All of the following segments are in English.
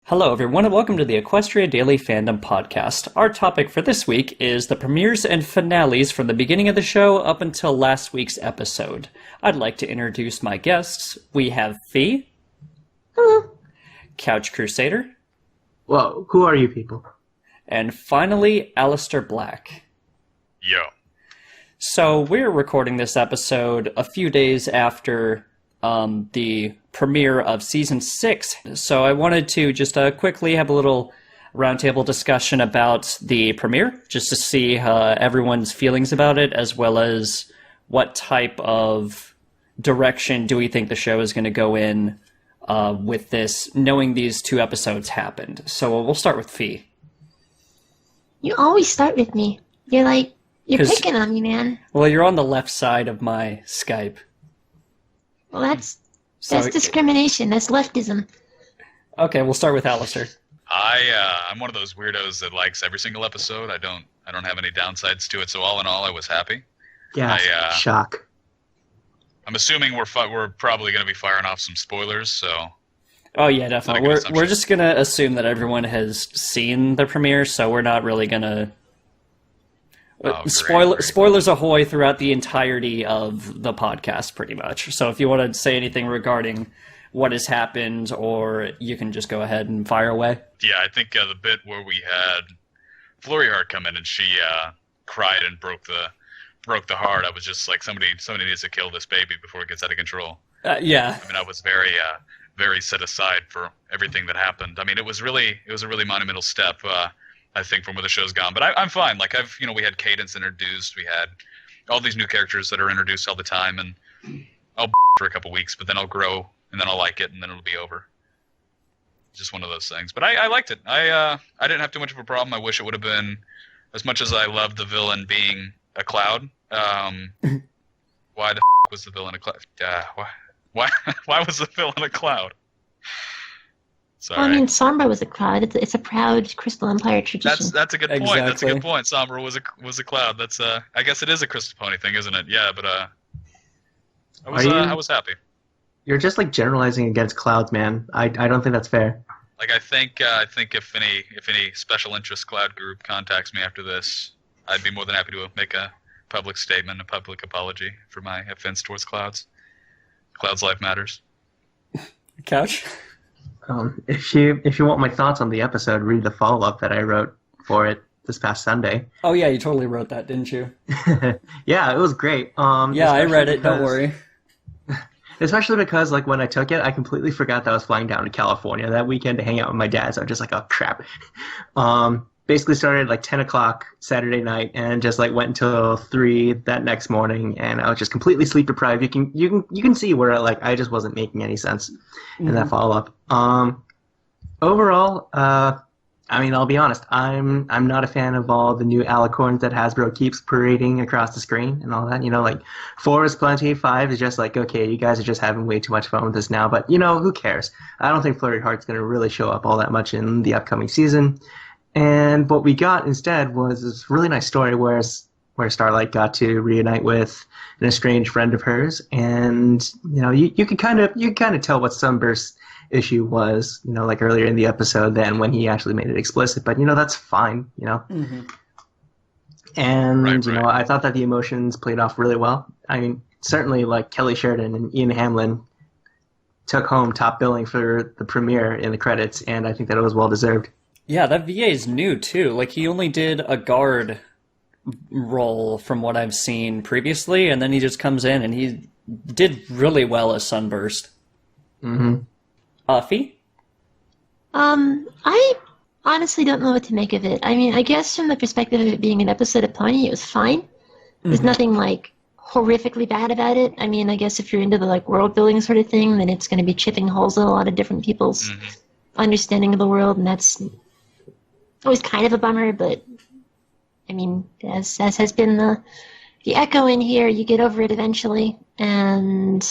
Hello, everyone, and welcome to the Equestria Daily Fandom Podcast. Our topic for this week is the premieres and finales from the beginning of the show up until last week's episode. I'd like to introduce my guests. We have Fee. Hello. Couch Crusader. Whoa, who are you people? And finally, Alistair Black. Yo. So we're recording this episode a few days after the premiere of Season 6. So I wanted to just quickly have a little roundtable discussion about the premiere, just to see everyone's feelings about it, as well as what type of direction do we think the show is going to go in with this, knowing these two episodes happened. So we'll start with Fee. You always start with me. You're picking on me, man. Well, you're on the left side of my Skype. Well, that's discrimination. That's leftism. Okay, we'll start with Alistair. I'm one of those weirdos that likes every single episode. I don't have any downsides to it. So all in all, I was happy. Yeah, shock. I'm assuming we're probably going to be firing off some spoilers. So. Oh yeah, definitely. We're just gonna assume that everyone has seen the premiere, so we're not really gonna. Spoilers ahoy throughout the entirety of the podcast, pretty much. So if you want to say anything regarding what has happened, or you can just go ahead and fire away. Yeah, I think the bit where we had Flurry come in and she cried and broke the heart. I was just like, somebody needs to kill this baby before it gets out of control. Yeah. I mean, I was very set aside for everything that happened. I mean, it was a really monumental step. I think, from where the show's gone. But I'm fine. Like, we had Cadence introduced. We had all these new characters that are introduced all the time, and I'll for a couple weeks, but then I'll grow, and then I'll like it, and then it'll be over. Just one of those things. But I liked it. I didn't have too much of a problem. I wish it would have been, as much as I loved the villain being a cloud. Why the was the villain a cloud? Why was the villain a cloud? Sorry. Well, I mean, Sombra was a cloud. It's a proud Crystal Empire tradition. That's a good point. Exactly. That's a good point. Sombra was a cloud. That's I guess it is a Crystal Pony thing, isn't it? Yeah, but I was happy. You're just like generalizing against clouds, man. I don't think that's fair. Like I think if any special interest cloud group contacts me after this, I'd be more than happy to make a public statement, a public apology for my offense towards clouds. Clouds' life matters. Couch. If you want my thoughts on the episode, read the follow-up that I wrote for it this past Sunday. Oh yeah, you totally wrote that, didn't you? Yeah, it was great. Yeah, I read it. Don't worry. Especially because, like, when I took it, I completely forgot that I was flying down to California that weekend to hang out with my dad. So I was just like, oh crap. Basically started at like 10 o'clock Saturday night and just like went until 3 that next morning, and I was just completely sleep deprived. You can see where I just wasn't making any sense in that follow up. Overall, I mean, I'll be honest, I'm not a fan of all the new alicorns that Hasbro keeps parading across the screen and all that. You know, like 4 is plenty, 5 is just like, okay, you guys are just having way too much fun with this now. But who cares? I don't think Flurry Heart's going to really show up all that much in the upcoming season. And what we got instead was this really nice story where Starlight got to reunite with an estranged friend of hers, and you could kind of tell what Sunburst's issue was, like earlier in the episode than when he actually made it explicit. But that's fine, Mm-hmm. And right. I thought that the emotions played off really well. I mean, certainly like Kelly Sheridan and Ian Hamlin took home top billing for the premiere in the credits, and I think that it was well deserved. Yeah, that VA is new, too. Like, he only did a guard role from what I've seen previously, and then he just comes in, and he did really well as Sunburst. Mm-hmm. Fee? I honestly don't know what to make of it. I mean, I guess from the perspective of it being an episode of Pony, it was fine. There's nothing, like, horrifically bad about it. I mean, I guess if you're into the, like, world-building sort of thing, then it's going to be chipping holes in a lot of different people's understanding of the world, and that's always kind of a bummer, but I mean, as has been the echo in here, you get over it eventually, and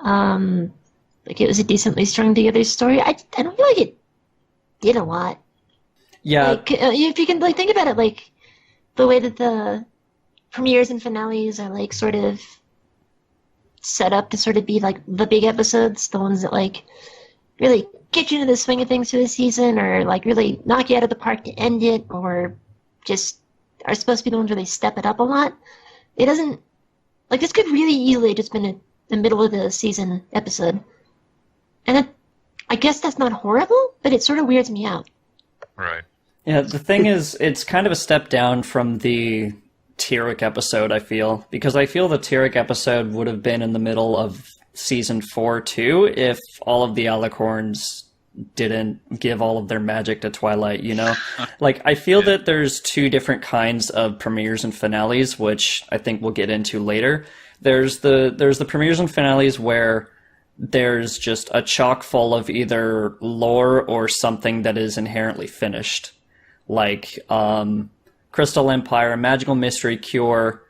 like it was a decently strung together story. I don't feel like it did a lot. Yeah. Like, if you can like think about it, like the way that the premieres and finales are like sort of set up to sort of be like the big episodes, the ones that like really get you into the swing of things for the season, or like really knock you out of the park to end it, or just are supposed to be the ones where they step it up a lot. It doesn't, like, this could really easily just been the middle of the season episode. And I guess that's not horrible, but it sort of weirds me out. Right. Yeah, the thing is, it's kind of a step down from the Tyrek episode, I feel. Because I feel the Tyrek episode would have been in the middle of Season 4, too, if all of the Alicorns didn't give all of their magic to Twilight, you know? Like, I feel that there's two different kinds of premieres and finales, which I think we'll get into later. There's the premieres and finales where there's just a chock full of either lore or something that is inherently finished. Like, Crystal Empire, Magical Mystery Cure,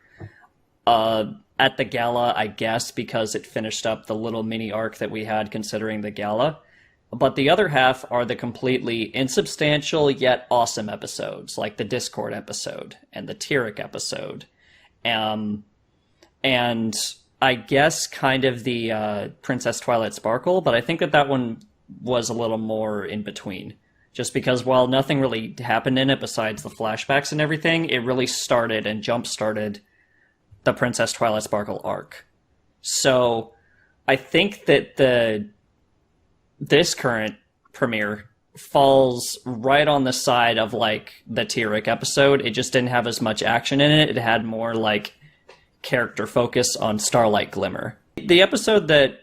at the Gala, I guess, because it finished up the little mini arc that we had considering the Gala. But the other half are the completely insubstantial yet awesome episodes, like the Discord episode and the Tyrek episode. And I guess kind of the Princess Twilight Sparkle, but I think that one was a little more in between. Just because while nothing really happened in it besides the flashbacks and everything, it really started and jump-started the Princess Twilight Sparkle arc. So I think that this current premiere falls right on the side of, like, the Tyrek episode. It just didn't have as much action in it. It had more, like, character focus on Starlight Glimmer. The episode that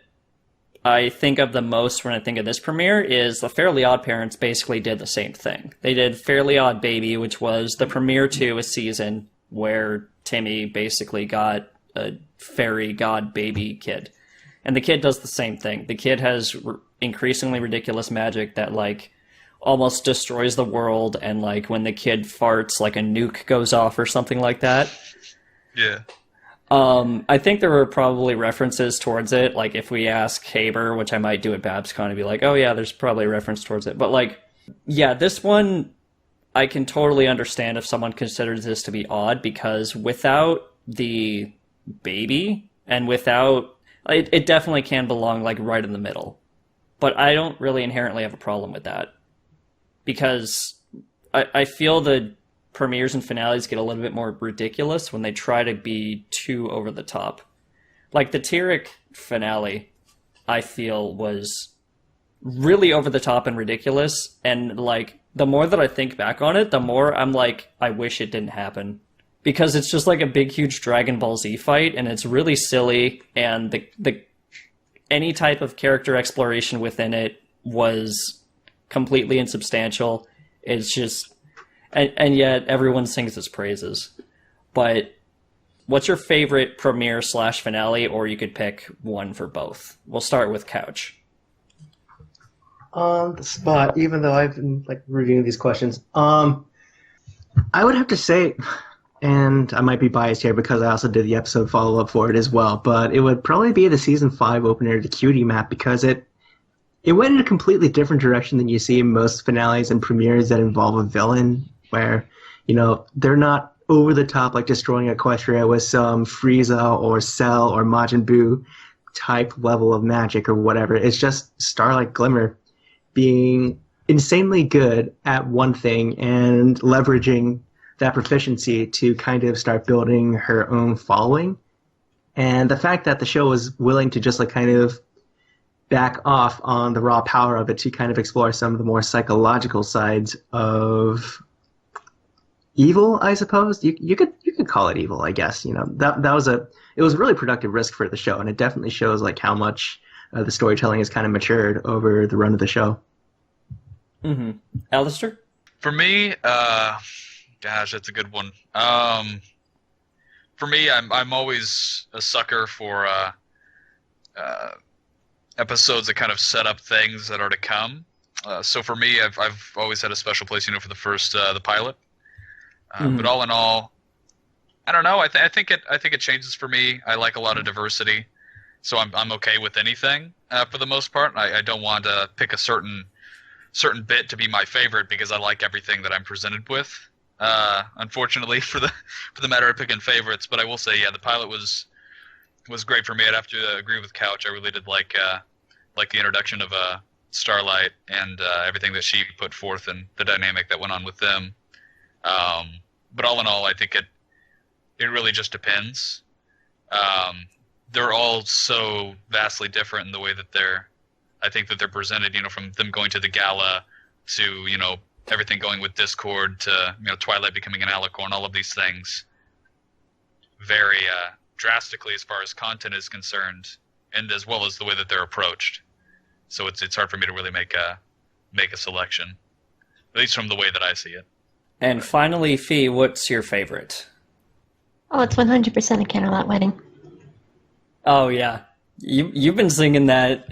I think of the most when I think of this premiere is the Fairly Odd Parents basically did the same thing. They did Fairly Odd Baby, which was the premiere to a season where Timmy basically got a fairy god baby kid. And the kid does the same thing. The kid has increasingly ridiculous magic that, like, almost destroys the world, and, like, when the kid farts, like, a nuke goes off or something like that. Yeah. I think there were probably references towards it. Like, if we ask Haber, which I might do at BabsCon, and be like, oh yeah, there's probably a reference towards it. But, like, yeah, this one, I can totally understand if someone considers this to be odd, because without the baby, and without... It definitely can belong, like, right in the middle. But I don't really inherently have a problem with that. Because I feel the premieres and finales get a little bit more ridiculous when they try to be too over the top. Like, the Tyrek finale, I feel, was really over the top and ridiculous. And, like, the more that I think back on it, the more I'm like, I wish it didn't happen. Because it's just like a big, huge Dragon Ball Z fight, and it's really silly, and the any type of character exploration within it was completely insubstantial. It's just... And yet everyone sings its praises. But what's your favorite premiere / finale, or you could pick one for both? We'll start with Couch. On the spot, even though I've been, like, reviewing these questions, I would have to say... And I might be biased here because I also did the episode follow-up for it as well, but it would probably be the Season 5 opener, the Cutie map, because it went in a completely different direction than you see in most finales and premieres that involve a villain, where, you know, they're not over the top, like destroying Equestria with some Frieza or Cell or Majin Buu type level of magic or whatever. It's just Starlight Glimmer being insanely good at one thing and leveraging that proficiency to kind of start building her own following. And the fact that the show was willing to just, like, kind of back off on the raw power of it to kind of explore some of the more psychological sides of evil, I suppose. You could call it evil, I guess. You know, that was it was a really productive risk for the show, and it definitely shows, like, how much the storytelling has kind of matured over the run of the show. Mm-hmm. Alistair? For me, gosh, that's a good one. For me, I'm always a sucker for episodes that kind of set up things that are to come. So for me, I've always had a special place, you know, for the first the pilot. But all in all, I don't know. I think it changes for me. I like a lot of diversity, so I'm okay with anything for the most part. I don't want to pick a certain bit to be my favorite because I like everything that I'm presented with. Unfortunately, for the matter of picking favorites, but I will say, yeah, the pilot was great for me. I'd have to agree with Couch. I really did like the introduction of Starlight and everything that she put forth and the dynamic that went on with them. But all in all, I think it really just depends. They're all so vastly different in the way that I think that they're presented, from them going to the gala to, everything going with Discord to, Twilight becoming an alicorn, all of these things vary drastically as far as content is concerned, and as well as the way that they're approached. So it's hard for me to really make a selection, at least from the way that I see it. And finally, Fee, what's your favorite? Oh, it's 100% a Candlelight Wedding. Oh yeah, you've been singing that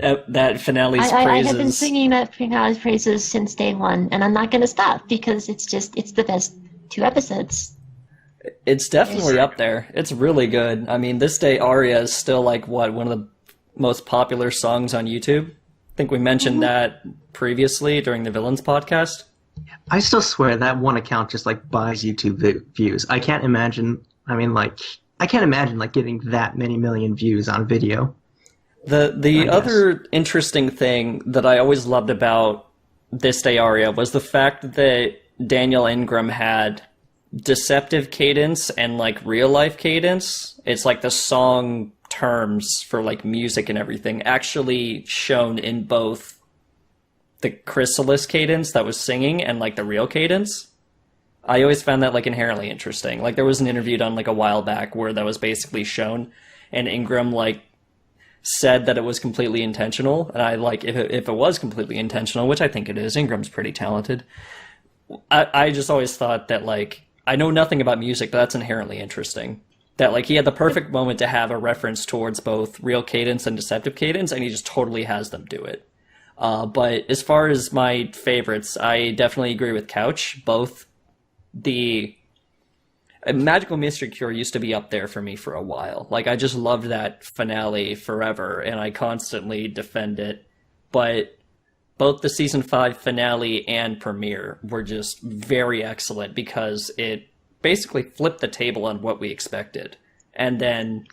finale's praises. I have been singing that finale's praises since day one, and I'm not going to stop because it's the best 2 episodes. It's definitely up there. It's really good. I mean, This Day Aria is still one of the most popular songs on YouTube. I think we mentioned that previously during the Villains podcast. I still swear that one account just buys YouTube views. I can't imagine. I can't imagine getting that many million views on video. The other interesting thing that I always loved about This Day Aria was the fact that Daniel Ingram had deceptive cadence and real life cadence. It's the song terms for music and everything actually shown in both the chrysalis cadence that was singing and the real cadence. I always found that inherently interesting. There was an interview done a while back where that was basically shown, and Ingram said that it was completely intentional. And I if it was completely intentional, which I think it is. Ingram's pretty talented. I just always thought that I know nothing about music, but that's inherently interesting. That he had the perfect moment to have a reference towards both real cadence and deceptive cadence, and he just totally has them do it. But as far as my favorites, I definitely agree with Couch. Both the Magical Mystery Cure used to be up there for me for a while. I just loved that finale forever, and I constantly defend it. But both the season 5 finale and premiere were just very excellent because it basically flipped the table on what we expected, and then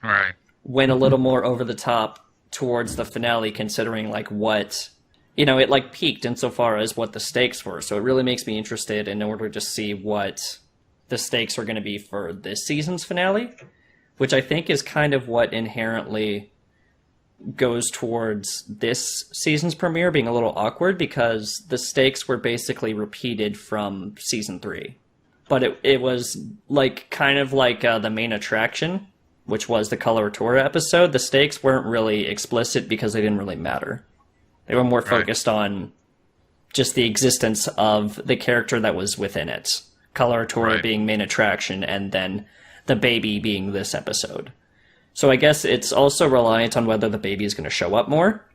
went a little more over the top towards the finale, considering what it peaked insofar as what the stakes were. So it really makes me interested in order to see what the stakes are going to be for this season's finale, which I think is kind of what inherently goes towards this season's premiere being a little awkward, because the stakes were basically repeated from season 3. But it was the main attraction, which was the Coloratura episode. The stakes weren't really explicit because they didn't really matter. They were more focused on just the existence of the character that was within it. Coloratura being main attraction, and then the baby being this episode. So I guess it's also reliant on whether the baby is going to show up more.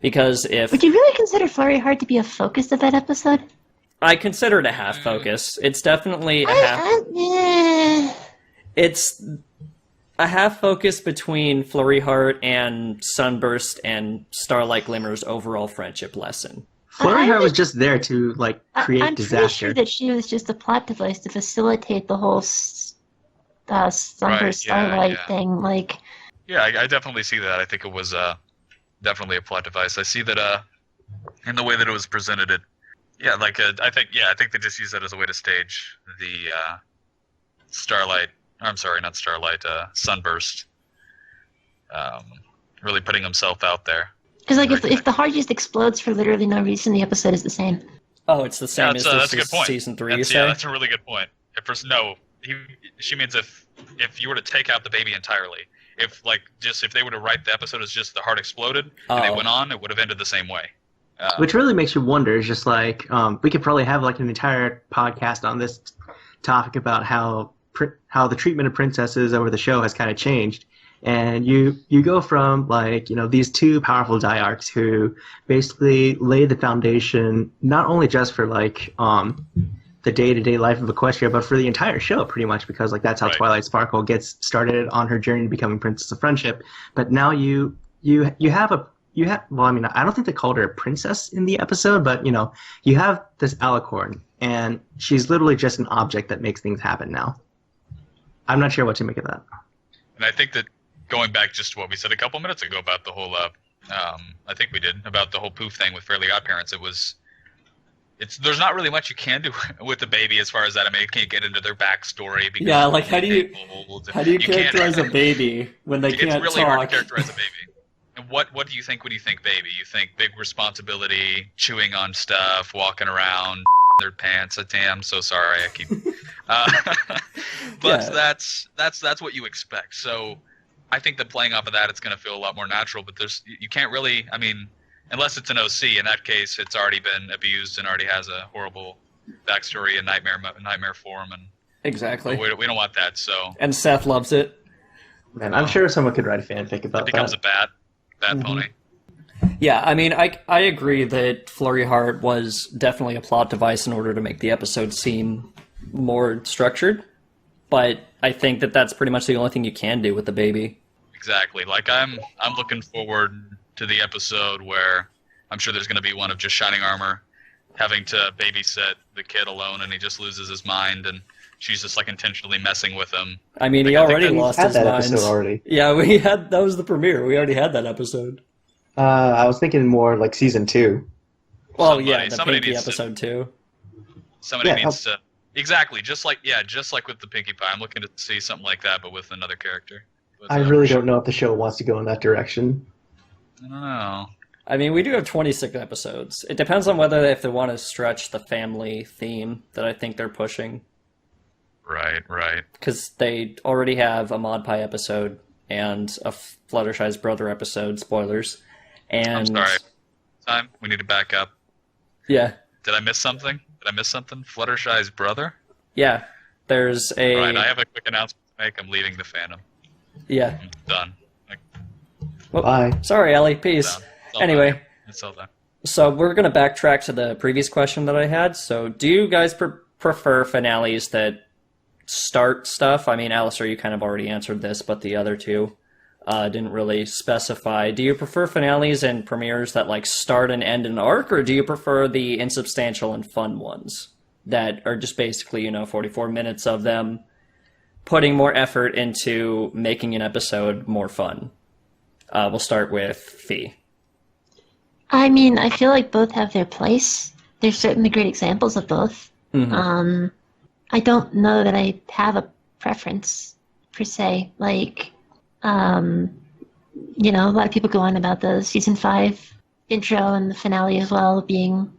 Because if... Would you really consider Flurry hard to be a focus of that episode? I consider it a half focus. It's definitely a half... It's a half focus between Flurry Heart and Sunburst and Starlight Glimmer's overall friendship lesson. Flurry Heart was just there to create disaster. I'm pretty sure that she was just a plot device to facilitate the whole Sunburst Starlight thing. Yeah, I definitely see that. I think it was definitely a plot device. I see that in the way that it was presented. I think they just used that as a way to stage the Starlight. I'm sorry, not Starlight. Sunburst. Really putting himself out there. Because if the heart just explodes for literally no reason, the episode is the same. Oh, it's the same as that's a good point. Season 3, you say? That's a really good point. She means if you were to take out the baby entirely, if they were to write the episode as just the heart exploded and it went on, it would have ended the same way. Which really makes you wonder, is just we could probably have an entire podcast on this topic about how the treatment of princesses over the show has kind of changed. And you go from these 2 powerful diarchs who basically lay the foundation not only just for the day-to-day life of Equestria, but for the entire show pretty much, because that's how Twilight Sparkle gets started on her journey to becoming Princess of Friendship. But now you have I don't think they called her a princess in the episode, but you have this alicorn, and she's literally just an object that makes things happen now. I'm not sure what to make of that. And I think that going back just to what we said a couple minutes ago about the whole I think we did, about the whole poof thing with Fairly Odd Parents. There's not really much you can do with the baby as far as that. I mean, you can't get into their backstory because Yeah, like how do you characterize a baby when they can't It's really talk? hard to characterize a baby. And what do you think when you think baby? You think big responsibility, chewing on stuff, walking around their pants. I'm so sorry. I keep. But Yeah. that's what you expect. So I think that playing off of that, it's going to feel a lot more natural. But you can't really. I mean, unless it's an OC. In that case, it's already been abused and already has a horrible backstory and nightmare form, and Exactly. we don't want that. So And Seth loves it. Man, I'm sure someone could write a fanfic it about becomes that. a bad pony. Yeah, I mean, I agree that Flurry Heart was definitely a plot device in order to make the episode seem more structured, but I think that that's pretty much the only thing you can do with the baby. Exactly. Like I'm looking forward to the episode where I'm sure there's going to be one of just Shining Armor having to babysit the kid alone, and he just loses his mind, and she's just like intentionally messing with him. I mean, he Like, I think already that- lost Had his that mind. episode already. Yeah, that was the premiere. We already had that episode. I was thinking more like season 2. Well, yeah, the somebody Pinky needs to- episode too. Somebody Yeah, needs to exactly just like with the Pinkie Pie. I'm looking to see something like that, but with another character. But, I really don't know if the show wants to go in that direction. I don't know. I mean, we do have 26 episodes. It depends on whether if they want to stretch the family theme that I think they're pushing. Right. Because they already have a Mod Pie episode and a Fluttershy's brother episode, spoilers. And I'm sorry. Time. We need to back up. Yeah. Did I miss something? Fluttershy's brother? Yeah. There's a... All right, I have a quick announcement to make. I'm leaving the fandom. Yeah. I'm done. Well, Bye. sorry, Ellie. Peace. Done. It's all Anyway. done. It's all done. So we're going to backtrack to the previous question that I had. So do you guys prefer finales that start stuff? I mean, Alistair, you kind of already answered this, but the other two didn't really specify. Do you prefer finales and premieres that like start and end an arc, or do you prefer the insubstantial and fun ones that are just basically, 44 minutes of them putting more effort into making an episode more fun? We'll start with Fee. I mean, I feel like both have their place. There's certainly great examples of both. Mm-hmm. I don't know that I have a preference, per se. Like, a lot of people go on about the season 5 intro and the finale as well being...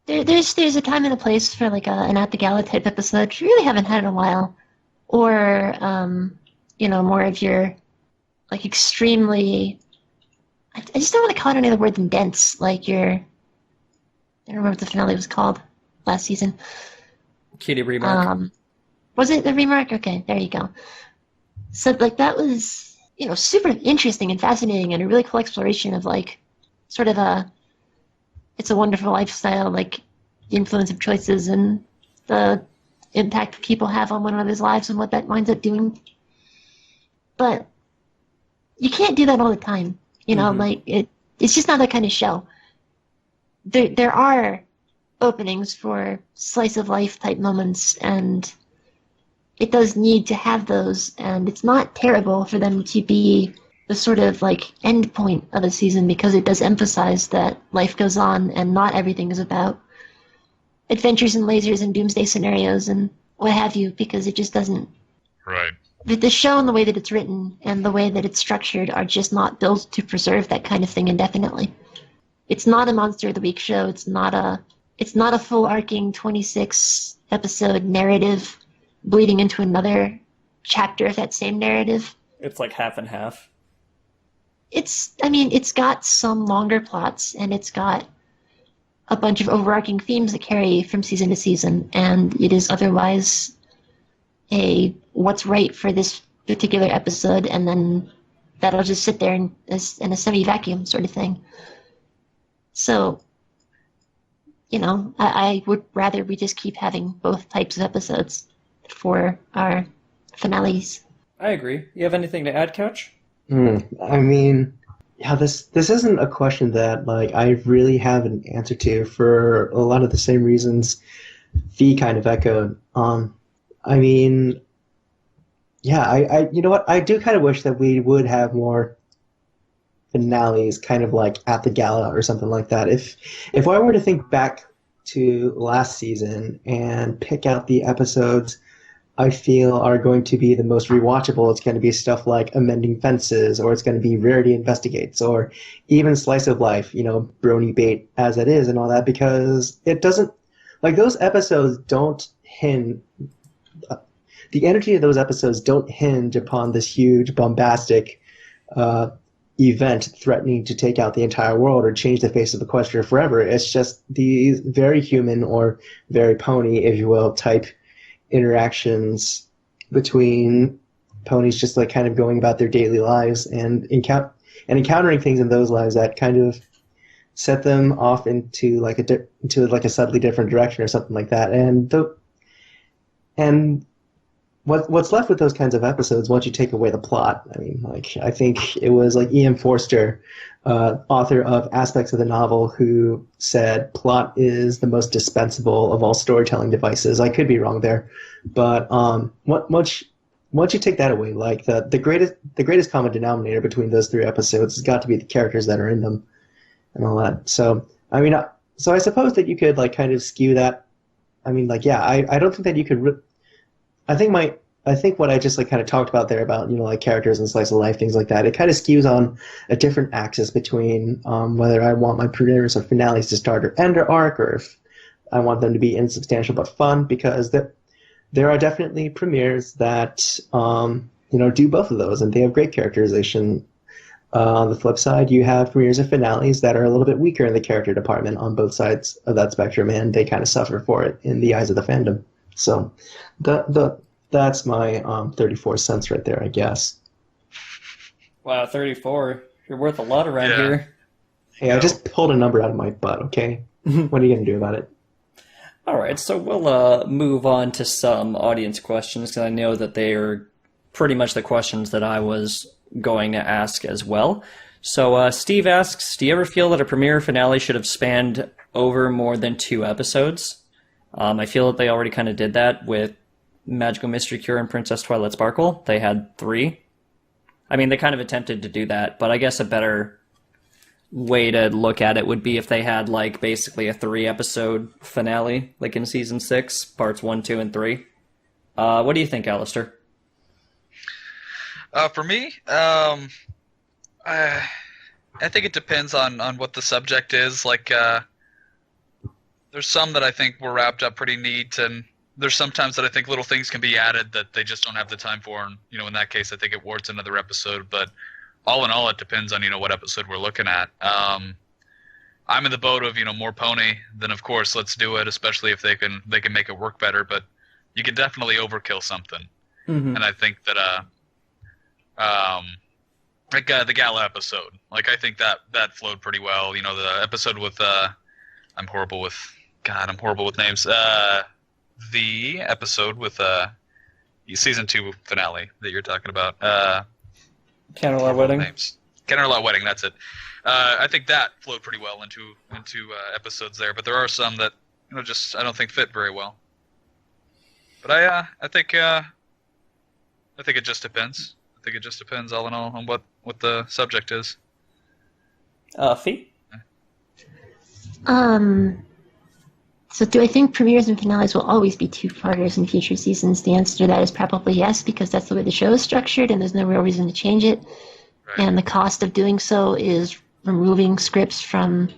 There's a time and a place for like an At the Gala type episode, which we really haven't had in a while. Or, more of your, like, extremely... I just don't want to call it any other word than dense. Like your... I don't remember what the finale was called last season. Kitty Remark. Was it the remark? Okay, there you go. So, like, that was, super interesting and fascinating and a really cool exploration of, like, sort of It's a Wonderful Lifestyle, like, the influence of choices and the impact people have on one another's lives and what that winds up doing. But you can't do that all the time. It's just not that kind of show. There are openings for slice of life type moments, and it does need to have those, and it's not terrible for them to be the sort of like end point of a season, because it does emphasize that life goes on and not everything is about adventures and lasers and doomsday scenarios and what have you, because it just doesn't. Right. The show and the way that it's written and the way that it's structured are just not built to preserve that kind of thing indefinitely. It's not a Monster of the Week show. It's not a full arcing 26 episode narrative bleeding into another chapter of that same narrative. It's like half and half. It's got some longer plots, and it's got a bunch of overarching themes that carry from season to season, and it is otherwise a what's right for this particular episode, and then that'll just sit there in a semi-vacuum sort of thing. So, I would rather we just keep having both types of episodes for our finales. I agree. You have anything to add, Couch? I mean, yeah, this isn't a question that like I really have an answer to for a lot of the same reasons Fee kind of echoed. I mean, yeah, I you know what? I do kind of wish that we would have more finales kind of like at the gala or something like that. If I were to think back to last season and pick out the episodes I feel are going to be the most rewatchable, it's going to be stuff like Amending Fences, or it's going to be Rarity Investigates, or even Slice of Life, Brony Bait as it is and all that, because it doesn't, like, those episodes don't hinge, the energy of those episodes don't hinge upon this huge bombastic event threatening to take out the entire world or change the face of Equestria forever. It's just these very human or very pony, if you will, type interactions between ponies, just like kind of going about their daily lives and encountering things in those lives that kind of set them off into like a subtly different direction or something like that. And what's left with those kinds of episodes once you take away the plot? I mean, like, I think it was like E.M. Forster, author of Aspects of the Novel, who said plot is the most dispensable of all storytelling devices. I could be wrong there, but once you take that away, like the greatest common denominator between those three episodes has got to be the characters that are in them and all that. So I mean, so I suppose that you could like kind of skew that. I mean, like, yeah, I don't think that you could. I think what I just like kind of talked about there about, like characters and slice of life, things like that, it kind of skews on a different axis between whether I want my premieres or finales to start or end or arc, or if I want them to be insubstantial but fun, because there are definitely premieres that do both of those, and they have great characterization. On the flip side, you have premieres and finales that are a little bit weaker in the character department on both sides of that spectrum, and they kind of suffer for it in the eyes of the fandom. So that's my 34 cents right there, I guess. Wow, 34. You're worth a lot around here. Hey, I just pulled a number out of my butt, okay? What are you going to do about it? All right, so we'll move on to some audience questions, because I know that they are pretty much the questions that I was going to ask as well. So Steve asks, do you ever feel that a premiere finale should have spanned over more than 2 episodes? I feel that they already kind of did that with Magical Mystery Cure and Princess Twilight Sparkle. They had 3. I mean, they kind of attempted to do that, but I guess a better way to look at it would be if they had, like, basically a 3-episode finale, like in Season 6, Parts 1, 2, and 3. What do you think, Alistair? For me, I think it depends on what the subject is. Like, there's some that I think were wrapped up pretty neat, and there's sometimes that I think little things can be added that they just don't have the time for, and in that case, I think it warrants another episode. But all in all, it depends on what episode we're looking at. I'm in the boat of more pony. Then of course, let's do it, especially if they can make it work better. But you can definitely overkill something, and I think that like the gala episode, like I think that flowed pretty well. The episode with I'm horrible with names. The episode with season 2 finale that you're talking about. Candlelight Wedding. Names. Candlelight Wedding. That's it. I think that flowed pretty well into episodes there, but there are some that just I don't think fit very well. But I think it just depends. I think it just depends all in all on what the subject is. Fee? So do I think premieres and finales will always be 2-parters in future seasons? The answer to that is probably yes, because that's the way the show is structured and there's no real reason to change it. Right. And the cost of doing so is removing scripts from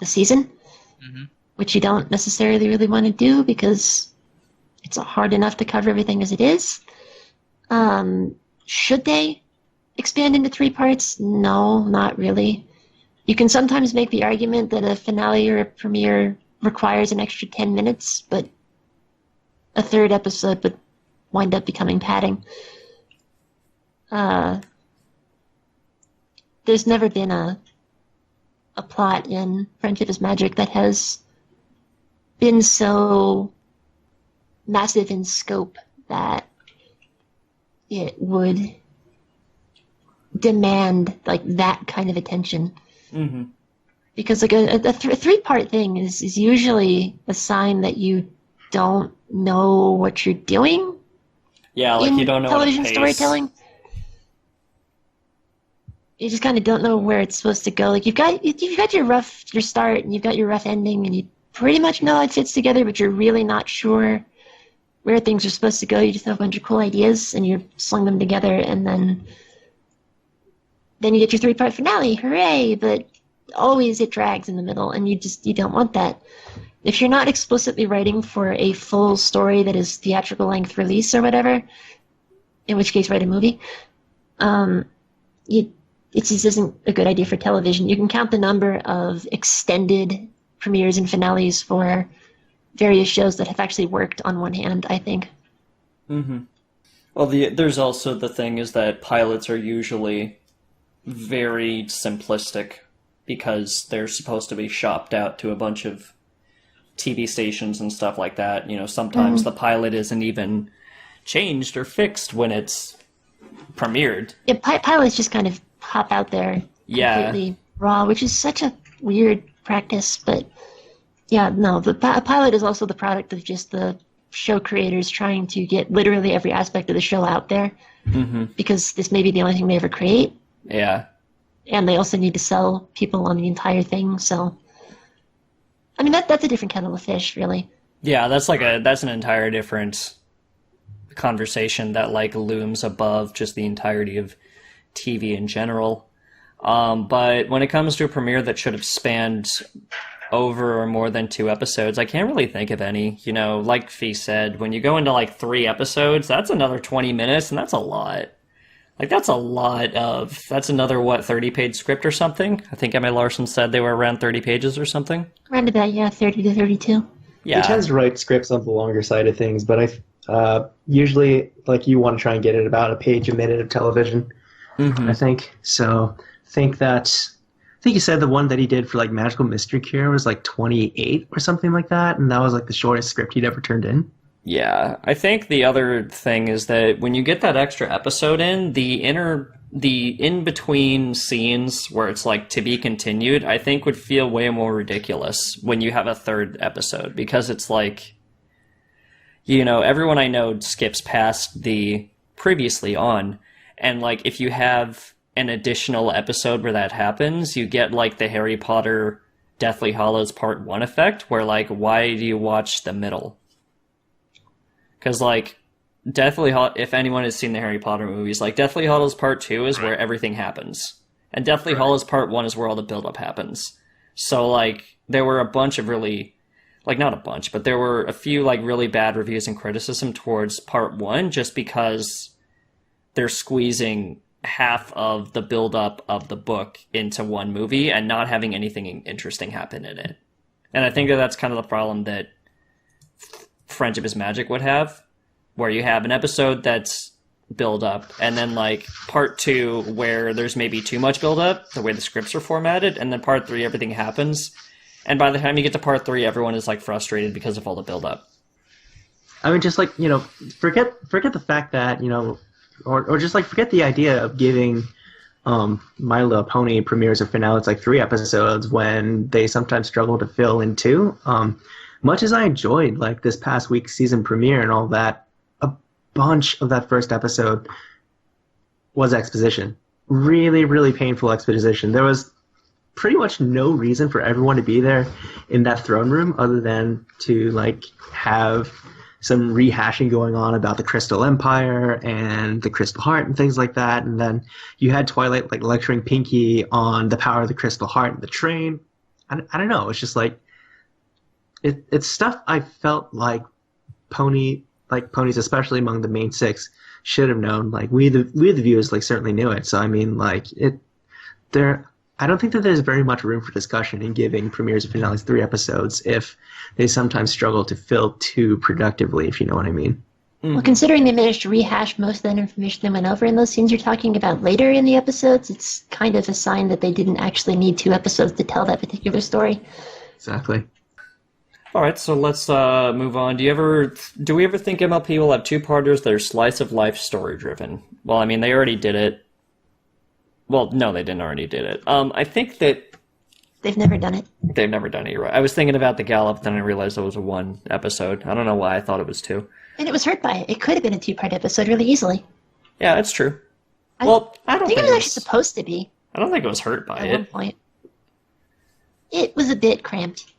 the season, which you don't necessarily really want to do because it's hard enough to cover everything as it is. Should they expand into 3 parts? No, not really. You can sometimes make the argument that a finale or a premiere requires an extra 10 minutes, but a 3rd episode would wind up becoming padding. There's never been a plot in Friendship is Magic that has been so massive in scope that it would demand like that kind of attention. Because like a 3-part thing is usually a sign that you don't know what you're doing. Yeah, like you don't know television what to pace. Storytelling. you just kind of don't know where it's supposed to go. Like you've got your start and you've got your rough ending, and you pretty much know how it fits together, but you're really not sure where things are supposed to go. You just have a bunch of cool ideas and you slung them together, and then you get your 3-part finale. Hooray! But always it drags in the middle, and you don't want that. If you're not explicitly writing for a full story that is theatrical length release or whatever, in which case write a movie, it just isn't a good idea for television. You can count the number of extended premieres and finales for various shows that have actually worked on one hand, I think. Mm-hmm. Well, there's also the thing is that pilots are usually very simplistic because they're supposed to be shopped out to a bunch of TV stations and stuff like that. Sometimes the pilot isn't even changed or fixed when it's premiered. Yeah, pilots just kind of pop out there completely raw, which is such a weird practice. But yeah, no, the pilot is also the product of just the show creators trying to get literally every aspect of the show out there, because this may be the only thing they ever create. Yeah. And they also need to sell people on the entire thing, so I mean that's a different kettle of fish, really. Yeah, that's an entire different conversation that looms above just the entirety of TV in general. But when it comes to a premiere that should have spanned over or more than 2 episodes, I can't really think of any. Like Fee said, when you go into 3 episodes, that's another 20 minutes, and that's a lot. That's another, 30-page script or something? I think Emma Larson said they were around 30 pages or something. Around about, 30 to 32. Yeah. He tends to write scripts on the longer side of things, but usually, you want to try and get it about a page a minute of television, I think. So I think you said the one that he did for Magical Mystery Cure was 28 or something like that, and that was the shortest script he'd ever turned in. Yeah, I think the other thing is that when you get that extra episode in, the in-between scenes where it's to be continued, I think would feel way more ridiculous when you have a 3rd episode, because it's everyone I know skips past the previously on, and if you have an additional episode where that happens, you get the Harry Potter Deathly Hallows Part 1 effect, where why do you watch the middle? Because, Deathly Hallows, if anyone has seen the Harry Potter movies, Deathly Hallows Part 2 is where everything happens. And Deathly Hallows Part 1 is where all the buildup happens. So, there were a bunch of really, not a bunch, but there were a few, really bad reviews and criticism towards Part 1 just because they're squeezing half of the buildup of the book into one movie and not having anything interesting happen in it. And I think that's kind of the problem that Friendship is Magic would have, where you have an episode that's build up and then part 2 where there's maybe too much build up the way the scripts are formatted, and then part 3 everything happens, and by the time you get to part 3 everyone is frustrated because of all the build up. I mean, just forget the fact that or just forget the idea of giving My Little Pony premieres or finales 3 episodes when they sometimes struggle to fill in 2. Much as I enjoyed this past week's season premiere and all that, a bunch of that first episode was exposition. Really, really painful exposition. There was pretty much no reason for everyone to be there in that throne room other than to have some rehashing going on about the Crystal Empire and the Crystal Heart and things like that. And then you had Twilight lecturing Pinkie on the power of the Crystal Heart and the train. I don't know. It's just it's stuff I felt ponies, especially among the main 6, should have known. We the viewers certainly knew it. So I mean I don't think that there's very much room for discussion in giving premieres and finales 3 episodes if they sometimes struggle to fill 2 productively, if you know what I mean. Well, considering they managed to rehash most of that information they went over in those scenes you're talking about later in the episodes, it's kind of a sign that they didn't actually need 2 episodes to tell that particular story. Exactly. All right, so let's move on. Do we ever think MLP will have 2-parters that are slice of life story driven? Well, I mean, they already did it. Well, no, they didn't already did it. I think that they've never done it. They've never done it. You're right. I was thinking about the Gallop, then I realized it was a 1 episode. I don't know why I thought it was 2. And it was hurt by it. It could have been a 2-part episode really easily. Yeah, that's true. I think it was actually supposed to be. I don't think it was hurt by at it. one point. It was a bit cramped.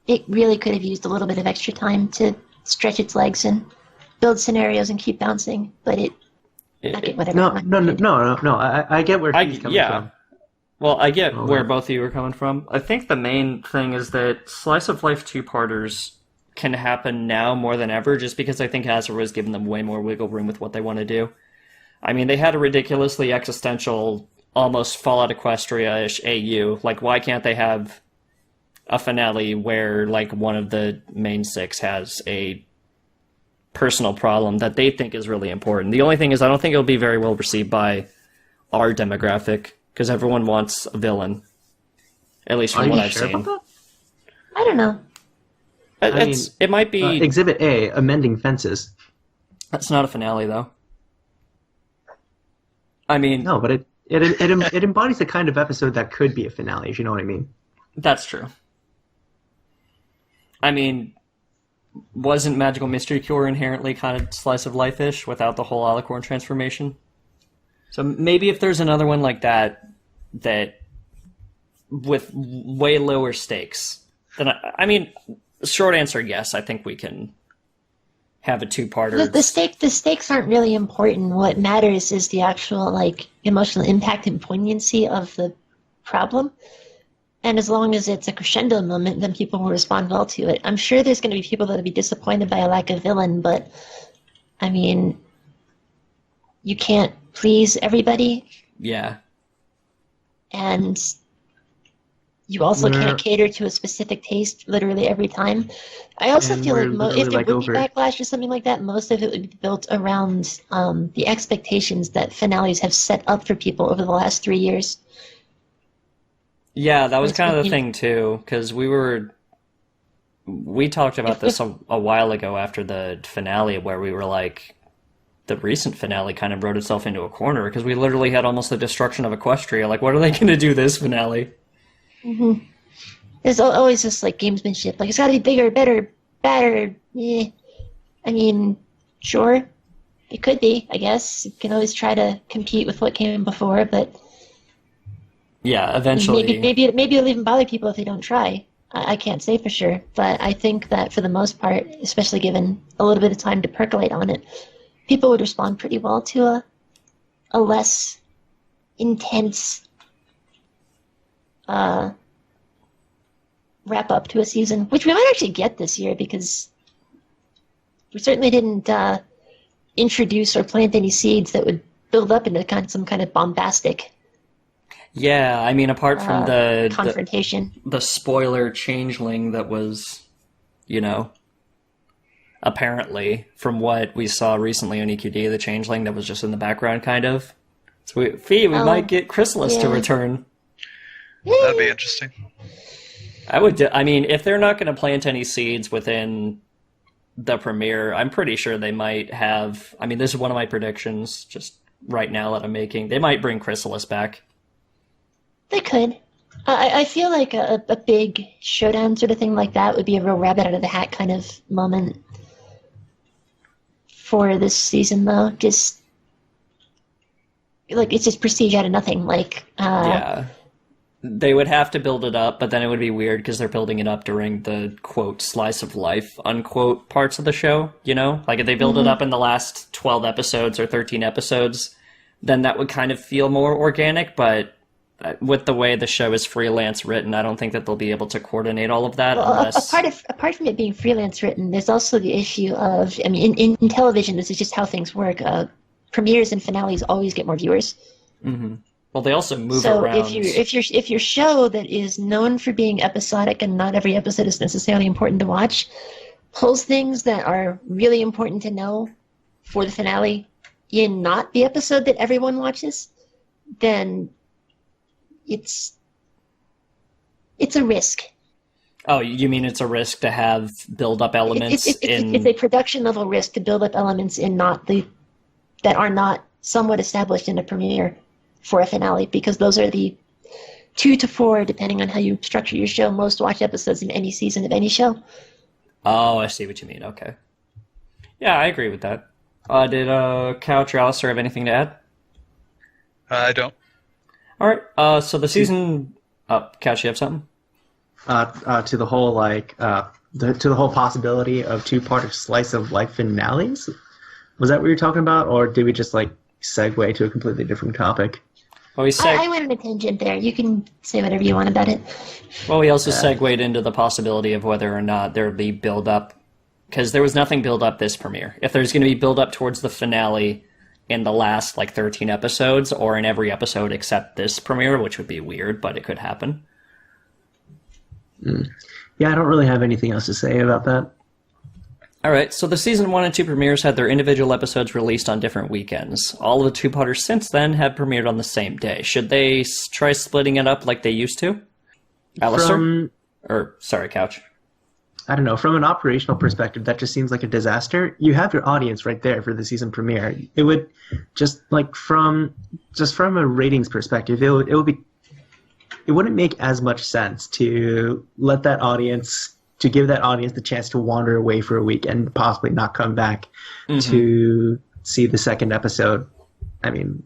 It really could have used a little bit of extra time to stretch its legs and build scenarios and keep bouncing, but whatever. No. I get where he's coming from. Well, I get where both of you are coming from. I think the main thing is that slice of life two-parters can happen now more than ever, just because I think Hasbro has given them way more wiggle room with what they want to do. I mean, they had a ridiculously existential, almost Fallout Equestria-ish AU. Like, why can't they have a finale where, like, one of the main six has a personal problem that they think is really important? The only thing is, I don't think it'll be very well received by our demographic, because everyone wants a villain. At least from what I've seen. I don't know. It might be... Exhibit A, amending fences. That's not a finale, though. I mean... No, but it embodies the kind of episode that could be a finale, if you know what I mean. That's true. I mean, wasn't Magical Mystery Cure inherently kind of slice of life-ish without the whole alicorn transformation? So maybe if there's another one like that with way lower stakes, then I mean, short answer, yes, I think we can have a two-parter. The stakes aren't really important. What matters is the actual, like, emotional impact and poignancy of the problem. And as long as it's a crescendo moment, then people will respond well to it. I'm sure there's going to be people that will be disappointed by a lack of villain, but, I mean, you can't please everybody. Yeah. And you also can't cater to a specific taste literally every time. I also feel like if there would be backlash or something like that, most of it would be built around the expectations that finales have set up for people over the last 3 years. Yeah, that was kind of the thing, too, because we talked about this a while ago after the finale, where we were like, the recent finale kind of wrote itself into a corner, because we literally had almost the destruction of Equestria. Like, what are they going to do this finale? Mm-hmm. There's always this, like, gamesmanship. Like, it's got to be bigger, better, badder. Yeah. I mean, sure, it could be, I guess. You can always try to compete with what came before, but... Yeah, eventually. Maybe it'll even bother people if they don't try. I can't say for sure, but I think that for the most part, especially given a little bit of time to percolate on it, people would respond pretty well to a less intense wrap up to a season, which we might actually get this year, because we certainly didn't introduce or plant any seeds that would build up into some kind of bombastic. Yeah, I mean, apart from the confrontation, the spoiler changeling that was, apparently from what we saw recently on EQD, the changeling that was just in the background, kind of. So we might get Chrysalis to return. That'd be interesting. I mean, if they're not going to plant any seeds within the premiere, I'm pretty sure they might have. I mean, this is one of my predictions, just right now that I'm making. They might bring Chrysalis back. They could. I feel like a big showdown sort of thing like that would be a real rabbit out of the hat kind of moment for this season, though. Just like it's just prestige out of nothing. Yeah, they would have to build it up, but then it would be weird because they're building it up during the quote slice of life unquote parts of the show. Like if they build it up in the last 12 episodes or 13 episodes, then that would kind of feel more organic, but with the way the show is freelance written, I don't think that they'll be able to coordinate all of that. Apart from it being freelance written, there's also the issue of, I mean, in television, this is just how things work. Premieres and finales always get more viewers. Mm-hmm. Well, they also move So around. if your show that is known for being episodic and not every episode is necessarily important to watch, pulls things that are really important to know for the finale in not the episode that everyone watches, then it's a risk. Oh, you mean it's a risk to have build-up elements It's a production level risk to build up elements that are not somewhat established in a premiere for a finale, because those are the 2 to 4, depending on how you structure your show, most watched episodes in any season of any show. Oh, I see what you mean. Okay. Yeah, I agree with that. Did Couch or Alistair have anything to add? I don't. All right. So the season. Couch, you have something? To the whole to the whole possibility of two-part slice of life finales. Was that what you were talking about, or did we just segue to a completely different topic? Well, I went on a tangent there. You can say whatever you want about it. Well, we also segued into the possibility of whether or not there would be build-up, because there was nothing build-up this premiere. If there's going to be build-up towards the finale in the last 13 episodes, or in every episode except this premiere, which would be weird, but it could happen. Yeah, I don't really have anything else to say about that. All right, so the season 1 and 2 premieres had their individual episodes released on different weekends. All of the two-parters since then have premiered on the same day. Should they try splitting it up like they used to? Alistair? Sorry, Couch. I don't know. From an operational perspective, that just seems like a disaster. You have your audience right there for the season premiere. It would just from a ratings perspective, it wouldn't make as much sense to let that audience. To give that audience the chance to wander away for a week and possibly not come back to see the second episode. I mean,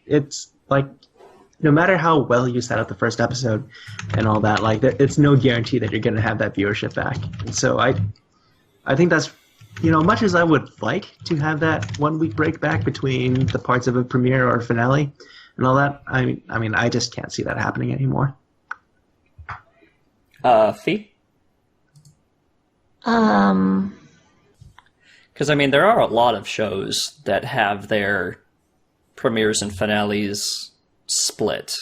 it's no matter how well you set up the first episode and all that, it's no guarantee that you're going to have that viewership back. And so I think that's, much as I would like to have that 1 week break back between the parts of a premiere or finale and all that, I just can't see that happening anymore. Fee? Because, there are a lot of shows that have their premieres and finales split,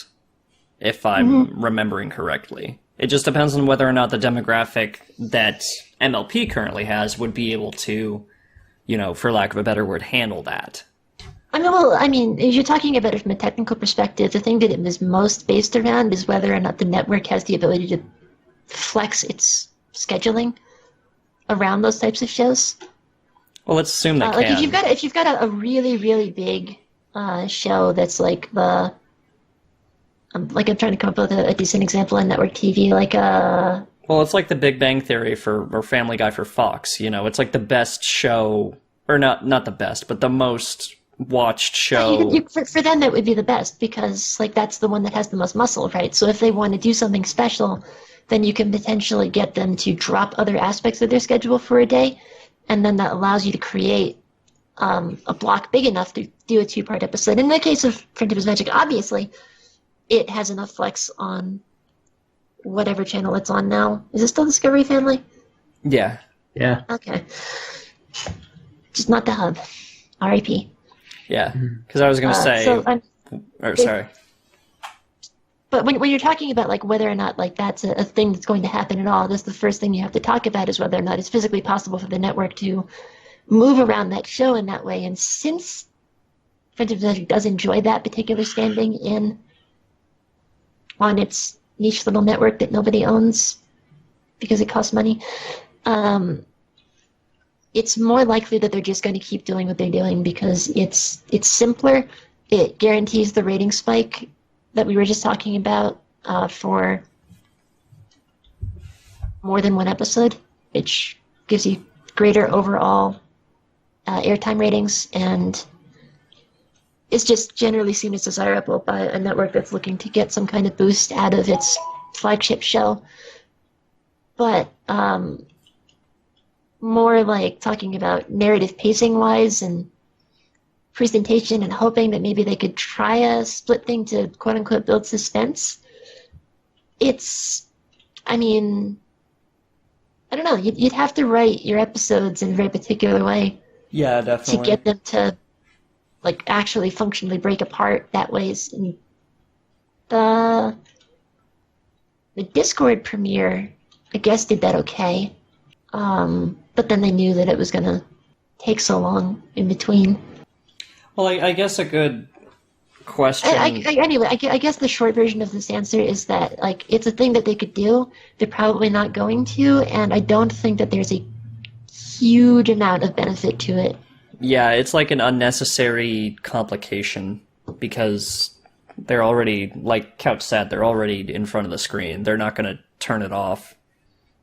if I'm remembering correctly. It just depends on whether or not the demographic that MLP currently has would be able to, for lack of a better word, handle that. If you're talking about it from a technical perspective, the thing that it was most based around is whether or not the network has the ability to flex its scheduling around those types of shows. Well, let's assume that can. If you've got a really, really big show that's I'm trying to come up with a decent example on network TV, Well, it's like the Big Bang Theory or Family Guy for Fox. It's like the best show, or not the best, but the most watched show. For them, that would be the best because that's the one that has the most muscle, right? So if they want to do something special, then you can potentially get them to drop other aspects of their schedule for a day, and then that allows you to create a block big enough to do a two-part episode. In the case of Printed Magic, obviously, it has enough flex on whatever channel it's on now. Is it still Discovery Family? Yeah. Yeah. Okay. Just not the hub. R.I.P. Yeah, because I was going to say... sorry. But when you're talking about whether or not that's a thing that's going to happen at all, that's the first thing you have to talk about is whether or not it's physically possible for the network to move around that show in that way. And since Printed Magic does enjoy that particular standing on its niche little network that nobody owns because it costs money, it's more likely that they're just going to keep doing what they're doing because it's simpler. It guarantees the rating spike that we were just talking about for more than one episode, which gives you greater overall airtime ratings, and is just generally seen as desirable by a network that's looking to get some kind of boost out of its flagship show. But more talking about narrative pacing-wise and presentation and hoping that maybe they could try a split thing to quote-unquote build suspense. I don't know, you'd have to write your episodes in a very particular way. Yeah, definitely. To get them to actually functionally break apart that ways. And the Discord premiere, I guess, did that okay. But then they knew that it was going to take so long in between. Well, I guess a good question... Anyway, I guess the short version of this answer is that, it's a thing that they could do. They're probably not going to, and I don't think that there's a huge amount of benefit to it. Yeah, it's an unnecessary complication, because they're already, like Couch said, they're already in front of the screen. They're not going to turn it off.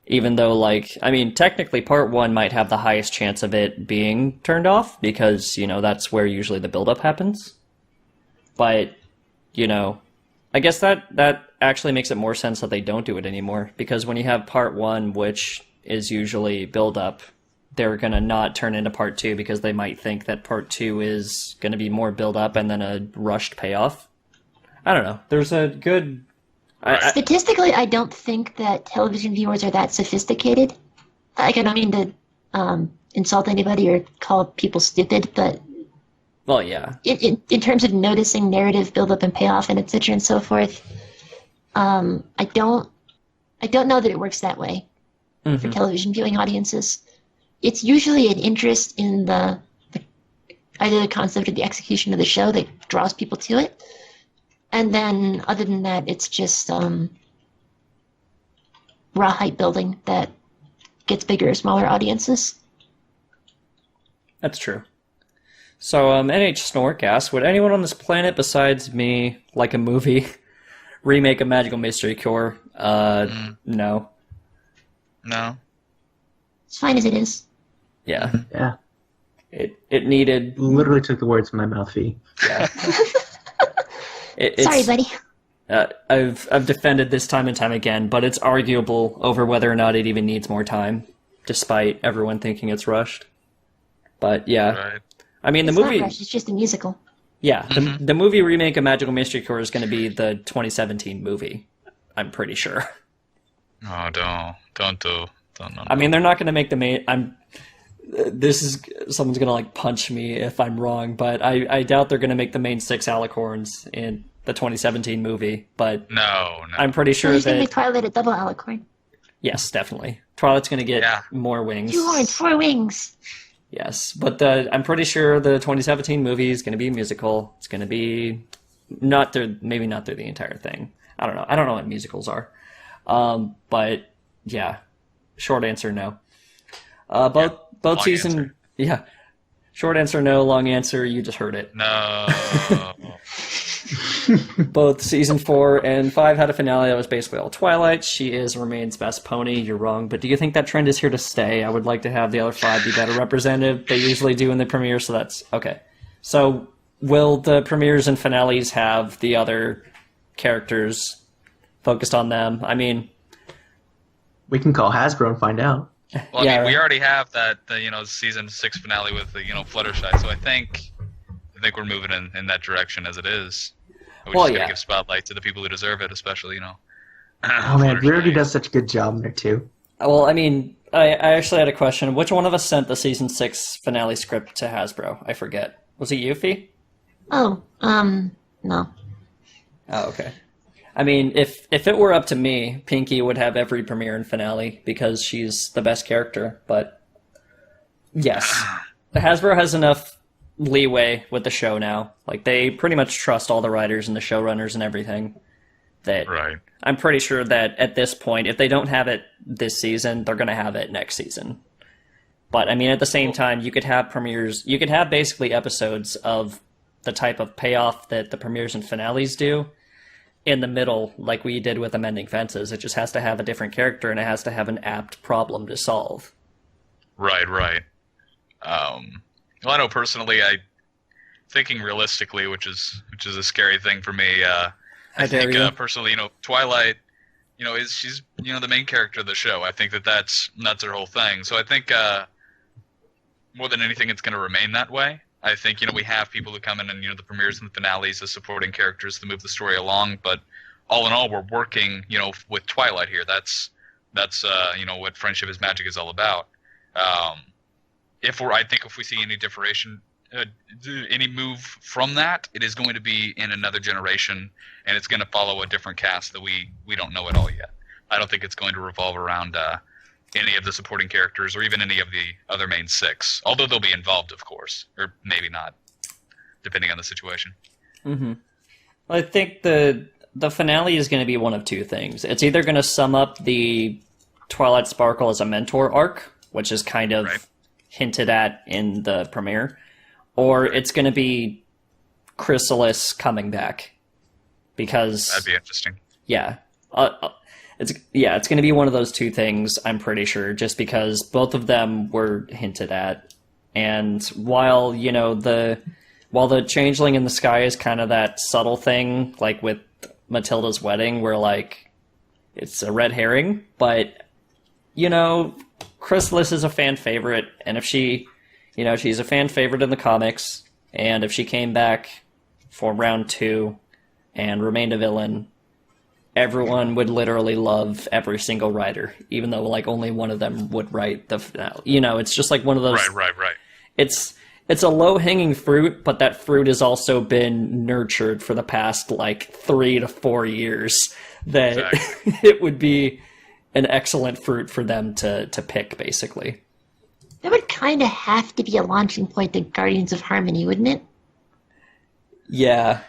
Even though, technically part one might have the highest chance of it being turned off, because, that's where usually the build-up happens. But, I guess that actually makes it more sense that they don't do it anymore, because when you have part 1, which is usually build up, they're going to not turn into part 2 because they might think that part 2 is going to be more build up and then a rushed payoff. I don't know. There's a good... Statistically, I don't think that television viewers are that sophisticated. Like, I don't mean to insult anybody or call people stupid, but... Well, yeah. In terms of noticing narrative build-up and payoff and et cetera and so forth, I don't know that it works that way for television viewing audiences. It's usually an interest in either the concept or the execution of the show that draws people to it. And then, other than that, it's just raw hype building that gets bigger or smaller audiences. That's true. So, NH Snork asks, would anyone on this planet besides me like a movie remake of Magical Mystery Cure? No. No. It's fine as it is. Yeah. Yeah. It needed... Literally took the words from my mouth, Fee. Yeah. Sorry, buddy. I've defended this time and time again, but it's arguable over whether or not it even needs more time, despite everyone thinking it's rushed. But yeah, Right. I mean It's the movie. not rushed, it's just a musical. Yeah, the movie remake of Magical Mystery Cure is going to be the 2017 movie. I'm pretty sure. Oh, don't do. I mean, they're not going to make the main. Someone's going to like punch me if I'm wrong, but I doubt they're going to make the main 6 alicorns in the 2017 movie. But No. I'm pretty sure He's going to that make Twilight a double alicorn. yes, definitely, Twilight's going to get more wings. 2 horns, 4 wings. Yes, but I'm pretty sure the 2017 movie is going to be a musical. It's going to be maybe not through the entire thing. I don't know. I don't know what musicals are. But yeah, short answer no. Both long season answer. Yeah. Short answer no, long answer you just heard it. No. Both season 4 and 5 had a finale that was basically all Twilight. She remains best pony. You're wrong, but do you think that trend is here to stay? I would like to have the other 5 be better represented. They usually do in the premiere, so that's okay. So will the premieres and finales have the other characters focused on them? I mean, We can call Hasbro and find out. Well, Yeah, I mean, we right. already have that, season 6 finale with the, Fluttershy. So I think we're moving in that direction as it is. We Well, just gotta yeah. give spotlight to the people who deserve it, especially, Oh man, Rarity does such a good job in there too. Well, I mean, I actually had a question. Which one of us sent the season 6 finale script to Hasbro? I forget. Was it you, Fee? Oh, no. Oh, okay. I mean, if it were up to me, Pinky would have every premiere and finale because she's the best character. But yes, Hasbro has enough leeway with the show now. Like, they pretty much trust all the writers and the showrunners and everything. That Right. I'm pretty sure that at this point, if they don't have it this season, they're going to have it next season. But I mean, at the same time, you could have premieres. You could have basically episodes of the type of payoff that the premieres and finales do in the middle, like we did with Amending Fences. It just has to have a different character and it has to have an apt problem to solve. Right. Well, I know personally, thinking realistically, which is a scary thing for me. I dare think you. personally, Twilight, she's the main character of the show. I think that's her whole thing. So I think more than anything, it's going to remain that way. I think we have people who come in and the premieres and the finales as supporting characters to move the story along. But all in all, we're working with Twilight here. That's what Friendship is Magic is all about. If we see any differentiation, any move from that, it is going to be in another generation, and it's going to follow a different cast that we don't know at all yet. I don't think it's going to revolve around any of the supporting characters or even any of the other main 6, although they'll be involved, of course, or maybe not, depending on the situation. Mm-hmm. Well, I think the finale is going to be one of two things. It's either going to sum up the Twilight Sparkle as a mentor arc, which is kind of Right. hinted at in the premiere, or it's going to be Chrysalis coming back. Because That'd be interesting. yeah, it's going to be one of those two things. I'm pretty sure, just because both of them were hinted at, and while the changeling in the sky is kind of that subtle thing, like with Matilda's wedding, where like it's a red herring, but Chrysalis is a fan favorite, and if she, she's a fan favorite in the comics, and if she came back for round 2 and remained a villain, everyone would literally love every single writer, even though like only one of them would write the finale. It's just like one of those. Right. It's a low-hanging fruit, but that fruit has also been nurtured for the past, 3 to 4 years, that exactly. It would be an excellent fruit for them to pick, basically. That would kind of have to be a launching point to Guardians of Harmony, wouldn't it? Yeah.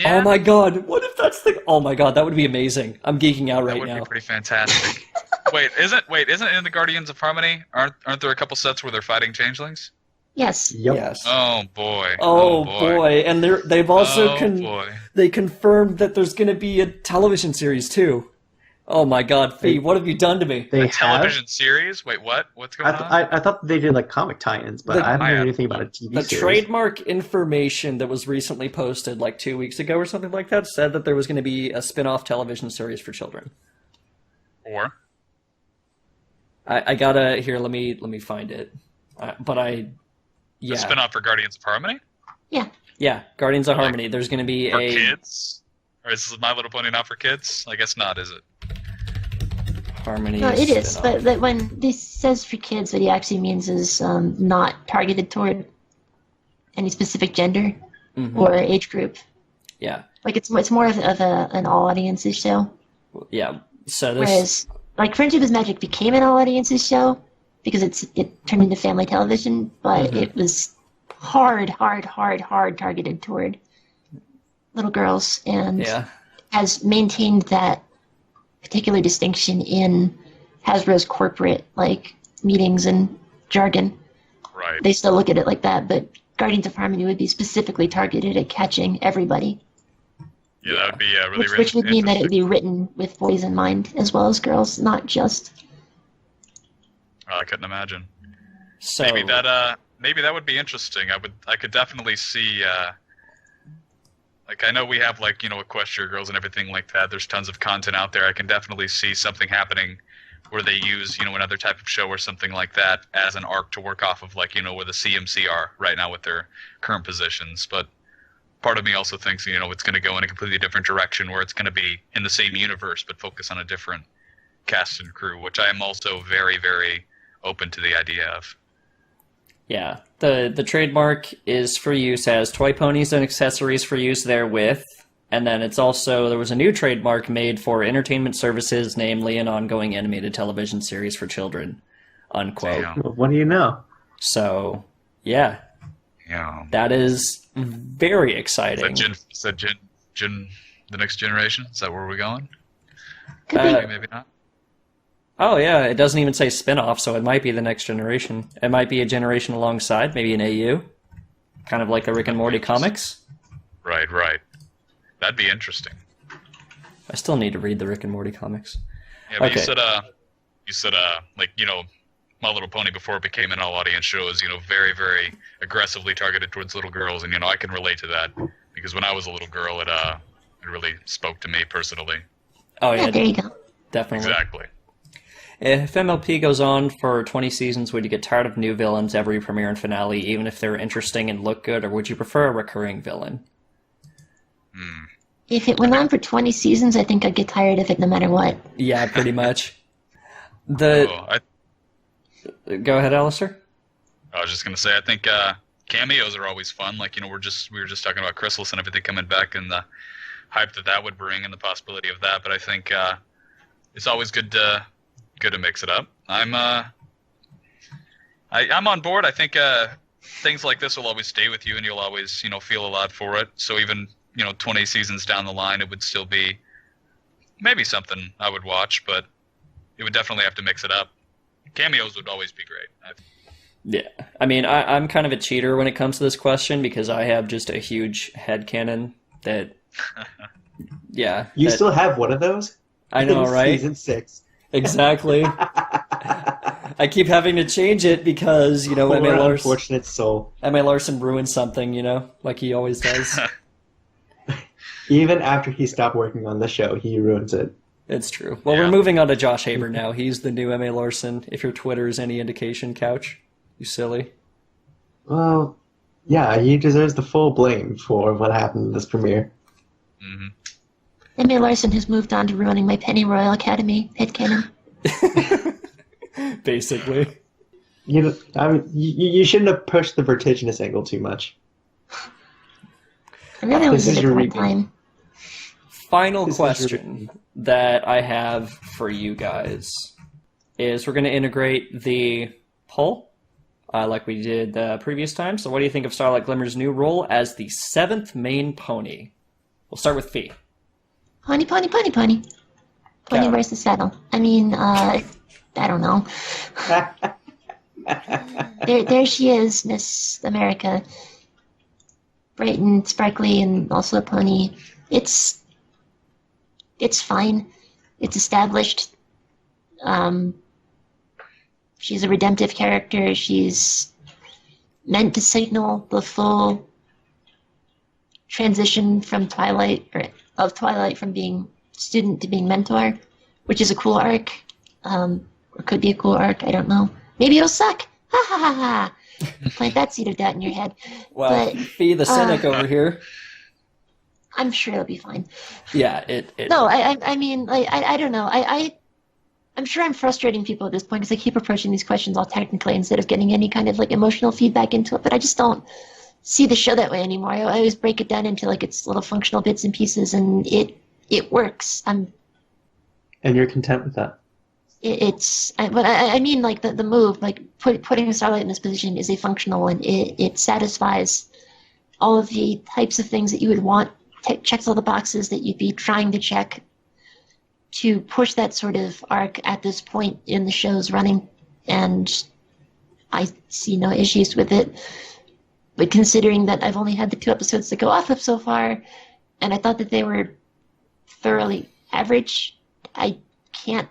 Oh my god, what if that's the... Oh my god, that would be amazing. I'm geeking out right now. That would be pretty fantastic. Isn't it in the Guardians of Harmony? Aren't there a couple sets where they're fighting changelings? Yes. Yep. Yes. Oh boy. Oh boy. And they've also they confirmed that there's going to be a television series too. Oh my god, Fee, what have you done to me? A television series? Wait, what? What's going on? I thought they did comic tie-ins, but I haven't heard anything about a TV series. The trademark information that was recently posted 2 weeks ago or something like that said that there was going to be a spin-off television series for children. Or? I gotta here. Let me find it. The spin-off for Guardians of Harmony? Yeah. Yeah, Guardians of Harmony. There's going to be for kids? Or is My Little Pony not for kids? I guess not, is it? Harmony. No, it is. But when this says for kids, what he actually means is not targeted toward any specific gender or age group. Yeah. It's more of an all audiences show. Yeah. So whereas Friendship is Magic became an all audiences show because it turned into family television, but it was hard targeted toward little girls, and has maintained that particular distinction in Hasbro's corporate meetings and jargon. Right. They still look at it like that, but Guardians of Harmony would be specifically targeted at catching everybody. Yeah, that would be really which would mean that it would be written with boys in mind as well as girls, not just. I couldn't imagine. So maybe that would be interesting. I could definitely see. I know we have Equestria Girls and everything like that. There's tons of content out there. I can definitely see something happening where they use another type of show or something like that as an arc to work off of, where the CMC are right now with their current positions. But part of me also thinks it's going to go in a completely different direction where it's going to be in the same universe but focus on a different cast and crew, which I am also very, very open to the idea of. Yeah, the trademark is for use as toy ponies and accessories for use therewith, and then it's also, there was a new trademark made for entertainment services, namely an ongoing animated television series for children, unquote. Damn. What do you know? So, yeah. Yeah. That is very exciting. Is that the next generation? Is that where we're going? Maybe not. Oh, yeah, it doesn't even say spin-off, so it might be the next generation. It might be a generation alongside, maybe an AU. Kind of like the Rick and Morty comics. Right. That'd be interesting. I still need to read the Rick and Morty comics. Yeah, but you said My Little Pony before it became an all-audience show is, very, very aggressively targeted towards little girls, and, I can relate to that. Because when I was a little girl, it really spoke to me personally. Oh, yeah. There you go. Definitely. Exactly. If MLP goes on for 20 seasons, would you get tired of new villains every premiere and finale, even if they're interesting and look good, or would you prefer a recurring villain? If it went on for 20 seasons, I think I'd get tired of it no matter what. Yeah, pretty much. Go ahead, Alistair. I was just going to say, I think cameos are always fun. We were just talking about Chrysalis and everything coming back and the hype that would bring and the possibility of that. But I think it's always good to mix it up. I'm on board. I think things like this will always stay with you, and you'll always feel a lot for it. So even 20 seasons down the line, it would still be maybe something I would watch, but it would definitely have to mix it up. Cameos would always be great. Yeah, I mean, I'm kind of a cheater when it comes to this question because I have just a huge headcanon that. Yeah, you still have one of those? I know, right? Season 6. Exactly. I keep having to change it because, Poor unfortunate soul. M.A. Larson ruins something, like he always does. Even after he stopped working on the show, he ruins it. It's true. Well, we're moving on to Josh Haber now. He's the new M.A. Larson. If your Twitter is any indication, Couch. You silly. Well, yeah, he deserves the full blame for what happened in this premiere. Mm-hmm. M.A. Larson has moved on to ruining my Pennyroyal Academy headcanon. Basically. You shouldn't have pushed the vertiginous angle too much. I really This was is at your a point remake. time. Final This is question that I have for you guys is we're going to integrate the poll like we did the previous time. So what do you think of Starlight Glimmer's new role as the 7th main pony? We'll start with Fee. Pony, pony, pony, pony. Pony, Yeah. where's the saddle? I mean, I don't know. There she is, Miss America. Bright and sparkly and also a pony. It's fine. It's established. She's a redemptive character. She's meant to signal the full transition from Twilight, or of Twilight from being student to being mentor, which is a cool arc. Or could be a cool arc, I don't know. Maybe it'll suck. Ha ha ha ha. Plant that seed of doubt in your head. Well, But, Fee the cynic over here. I'm sure it'll be fine. Yeah, it No, I mean, like, I don't know. I'm sure I'm frustrating people at this point because I keep approaching these questions all technically instead of getting any kind of like emotional feedback into it. But I just don't see the show that way anymore. I always break it down into like its little functional bits and pieces, and it works. And you're content with that? But I mean, like the move, like putting Starlight in this position is a functional, and it satisfies all of the types of things that you would want. Checks all the boxes that you'd be trying to check to push that sort of arc at this point in the show's running, and I see no issues with it. But considering that I've only had the 2 episodes to go off of so far, and I thought that they were thoroughly average, I can't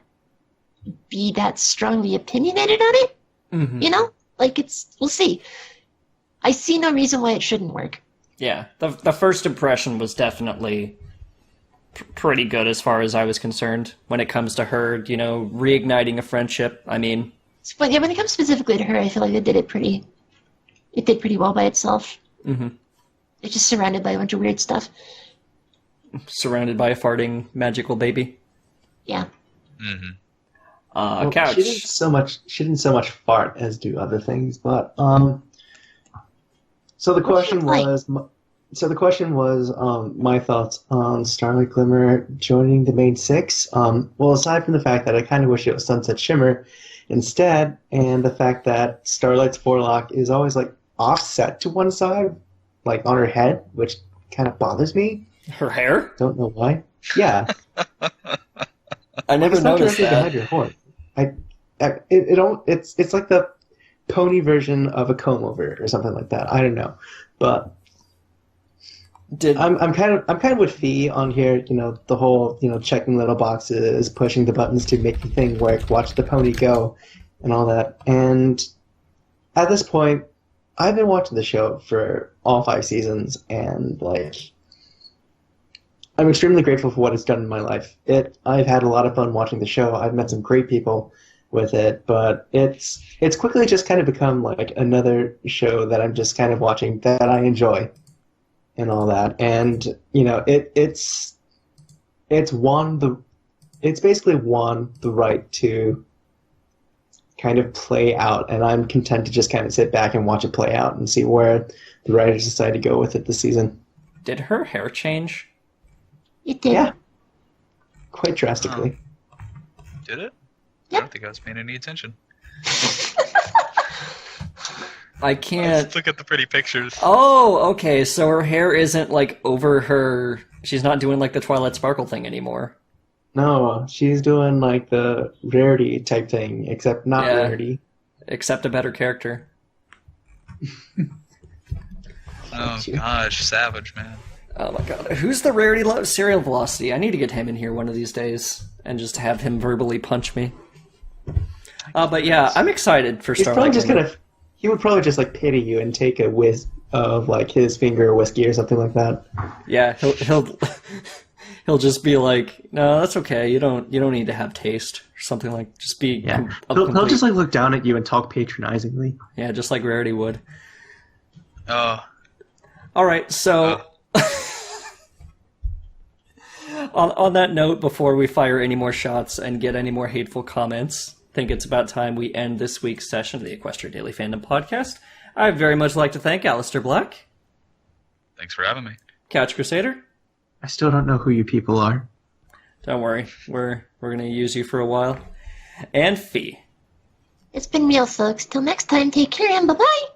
be that strongly opinionated on it. Mhm. You know? Like, we'll see. I see no reason why it shouldn't work. Yeah, the first impression was definitely pretty good as far as I was concerned when it comes to her, reigniting a friendship. I mean, But yeah, when it comes specifically to her, I feel like it did pretty well by itself. Mm-hmm. It's just surrounded by a bunch of weird stuff. Surrounded by a farting magical baby. Yeah. Mm-hmm. Well, Couch. She didn't so much fart as do other things, but So the question was my thoughts on Starlight Glimmer joining the main 6. Well, aside from the fact that I kind of wish it was Sunset Shimmer instead, and the fact that Starlight's forelock is always like offset to one side, like on her head, which kind of bothers me. Her hair? Don't know why. Yeah. I never It's not noticed directly behind that. your horn. It's like the pony version of a comb over or something like that. I don't know, but I'm kind of with Fee on here. The whole checking little boxes, pushing the buttons to make the thing work, watch the pony go, and all that. And at this point, I've been watching the show for all 5 seasons, and I'm extremely grateful for what it's done in my life. I've had a lot of fun watching the show. I've met some great people with it, but it's quickly just kind of become like another show that I'm just kind of watching that I enjoy and all that. And it's basically won the right to kind of play out, and I'm content to just kind of sit back and watch it play out and see where the writers decide to go with it this season. Did her hair change? It did. Yeah, quite drastically. Did it? Yep. I don't think I was paying any attention. I can't... Let's look at the pretty pictures. Oh, okay, so her hair isn't like over her... She's not doing like the Twilight Sparkle thing anymore. No, she's doing like the Rarity type thing, except not Yeah. Rarity. Except a better character. Oh gosh, savage, man. Oh my god. Who's the Rarity Serial Velocity? I need to get him in here one of these days and just have him verbally punch me. But yeah, I'm excited for He's Starlight probably just Glimmer. gonna he would probably just like pity you and take a whiz of like his finger or whiskey or something like that. Yeah, he'll just be like, no, that's okay. You don't need to have taste or something like. Just be He'll just like look down at you and talk patronizingly. Yeah, just like Rarity would. Oh. All right, so on that note, before we fire any more shots and get any more hateful comments, I think it's about time we end this week's session of the Equestria Daily Fandom Podcast. I'd very much like to thank Alistair Black. Thanks for having me. Couch Crusader. I still don't know who you people are. Don't worry, we're gonna use you for a while. And Fee. It's been real, folks. Till next time, take care and bye-bye.